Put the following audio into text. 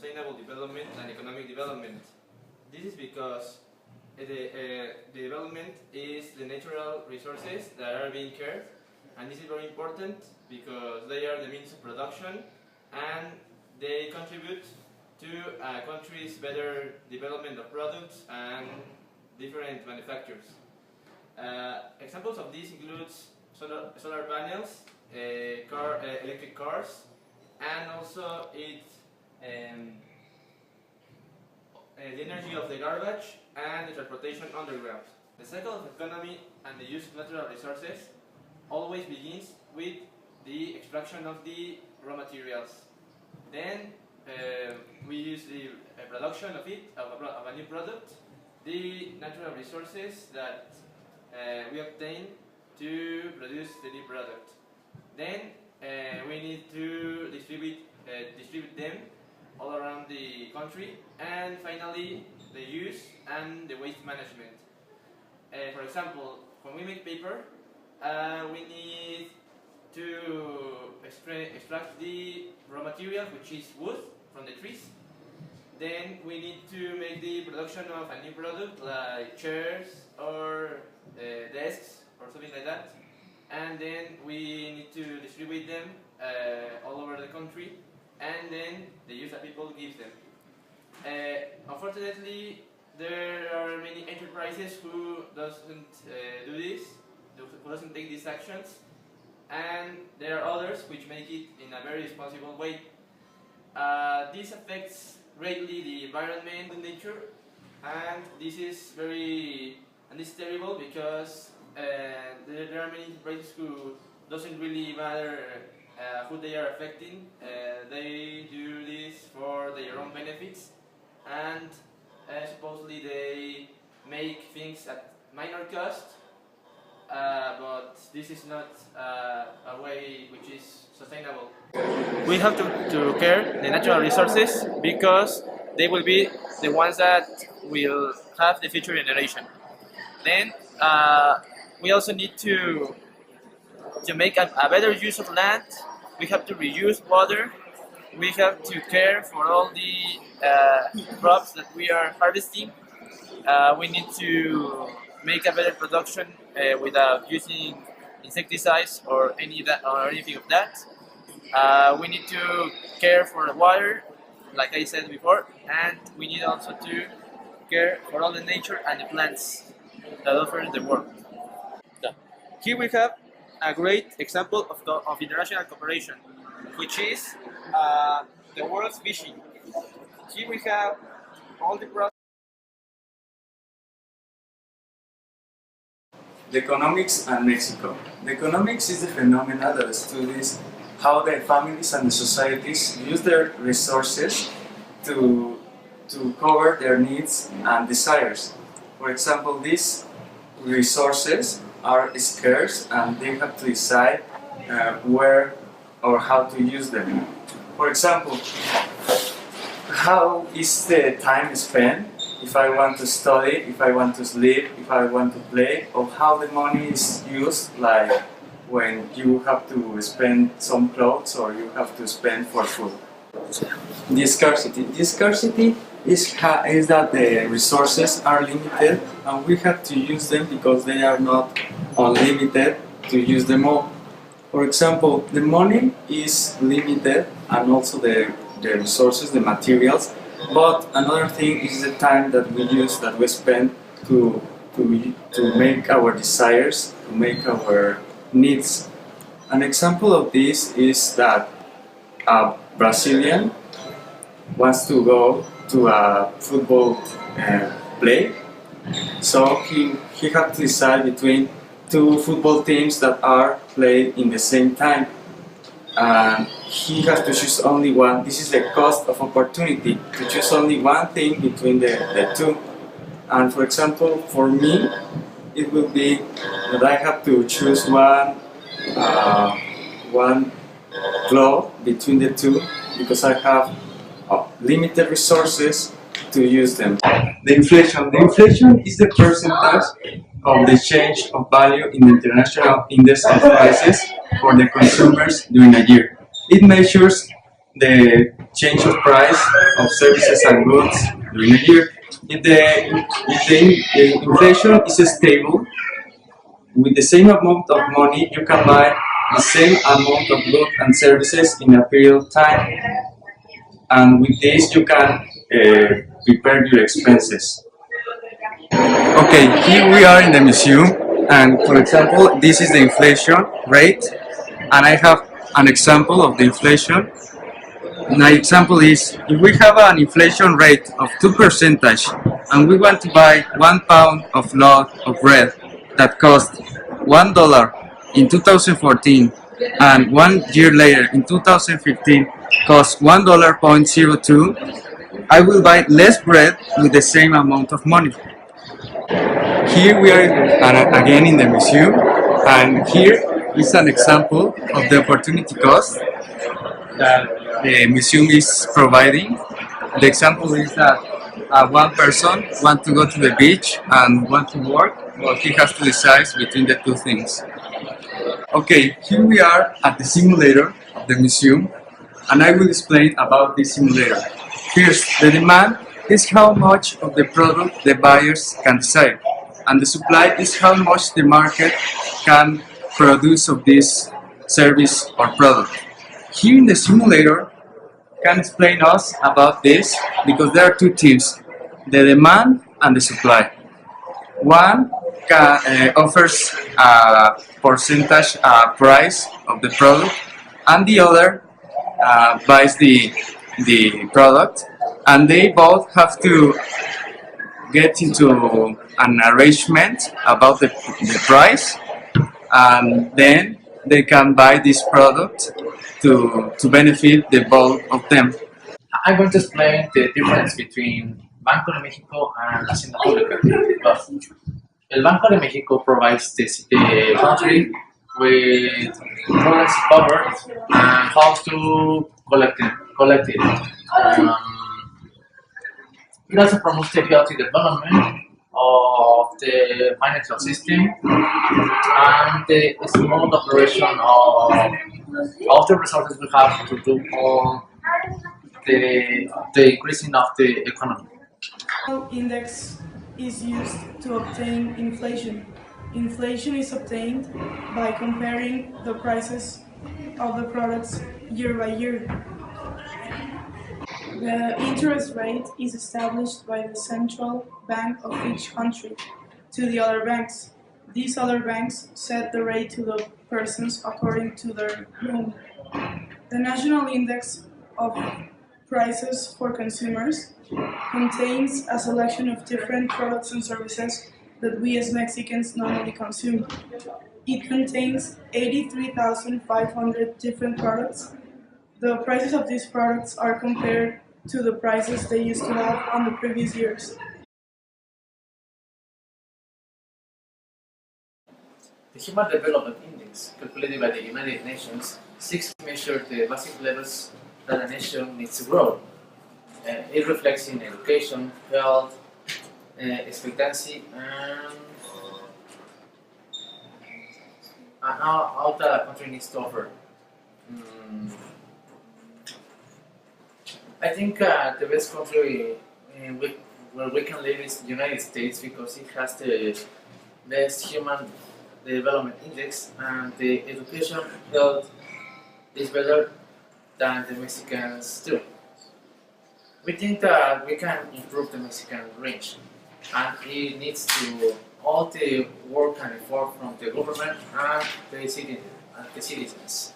sustainable development and economic development. This is because the development is the natural resources that are being cared, and this is very important because they are the means of production and they contribute to a country's better development of products and different manufacturers. Examples of this includes solar panels, electric cars, and also the energy of the garbage and the transportation underground. The cycle of economy and the use of natural resources always begins with the extraction of the raw materials. Then we use the production of a new product, the natural resources that we obtain to produce the new product. Then we need to distribute them all around the country, and finally the use and the waste management. For example, when we make paper, we need to extract the raw material, which is wood from the trees. Then we need to make the production of a new product like chairs or desks or something like that, and then we need to distribute them all over the country, and then the use that people give them. Unfortunately, there are many enterprises who doesn't do this, who doesn't take these actions, and there are others which make it in a very responsible way. This affects greatly the environment and nature, and this is terrible because there are many enterprises who doesn't really matter who they are affecting. They do this for their own benefits, and supposedly they make things at minor cost, but this is not a way which is sustainable. We have to care the natural resources because they will be the ones that will have the future generation. Then we also need to make a better use of land. We have to reuse water. We have to care for all the crops that we are harvesting. We need to make a better production without using insecticides or anything of that. We need to care for the water, like I said before, and we need also to care for all the nature and the plants that offer the world. Here we have a great example of international cooperation, which is the world's vision. Here we have all the process. The economics and Mexico. The economics is the phenomena that studies how the families and the societies use their resources to cover their needs and desires. For example, these resources are scarce and they have to decide where or how to use them. For example, how is the time spent if I want to study, if I want to sleep, if I want to play, or how the money is used, like when you have to spend some clothes or you have to spend for food. The scarcity. The scarcity is that the resources are limited and we have to use them because they are not unlimited to use them all. For example, the money is limited and also the resources, the materials, but another thing is the time that we use, that we spend to make our desires, to make our needs. An example of this is that a Brazilian wants to go to a football play, so he had to decide between two football teams that are played in the same time, and he has to choose only one. This is the cost of opportunity, to choose only one thing between the two. And for example, for me, it will be that I have to choose one cloth between the two because I have limited resources to use them. The inflation is the percentage of the change of value in the international index of prices for the consumers during a year. It measures the change of price of services and goods during a year. If the inflation is stable, with the same amount of money, you can buy the same amount of goods and services in a period of time, and with this you can prepare your expenses. Okay, here we are in the museum, and for example, this is the inflation rate, and I have an example of the inflation. My example is if we have an inflation rate of 2% and we want to buy 1 pound of loaf of bread that cost $1 in 2014 and 1 year later in 2015 costs $1.02, I will buy less bread with the same amount of money. Here we are again in the museum, and here is an example of the opportunity cost that the museum is providing. The example is that one person wants to go to the beach and want to work, but he has to decide between the two things. Okay, here we are at the simulator of the museum, and I will explain about this simulator. First, the demand is how much of the product the buyers can decide, and the supply is how much the market can produce of this service or product. Here in the simulator can explain us about this because there are two teams, the demand and the supply. One offers a percentage price of the product, and the other buys the product, and they both have to get into an arrangement about the price, and then they can buy this product to benefit the both of them. I'm going to explain the difference between Banco de México and Hacienda Pública. Well, El Banco de México provides the country with currency cover and how to collect it. Um, it also promotes the healthy development of the financial system and the smooth operation of the resources we have to do all the increasing of the economy. Index is used to obtain inflation. Inflation is obtained by comparing the prices of the products year by year. The interest rate is established by the central bank of each country to the other banks. These other banks set the rate to the persons according to their loan. The National Index of Prices for Consumers contains a selection of different products and services that we as Mexicans normally consume. It contains 83,500 different products. The prices of these products are compared to the prices they used to have on the previous years. The Human Development Index, calculated by the United Nations, seeks to measure the basic levels that a nation needs to grow. It reflects in education, health, expectancy, and how the country needs to offer. I think the best country where we can live is the United States because it has the best human development index and the education health is better than the Mexicans do. We think that we can improve the Mexican range and it needs to all the work and effort from the government and the citizens.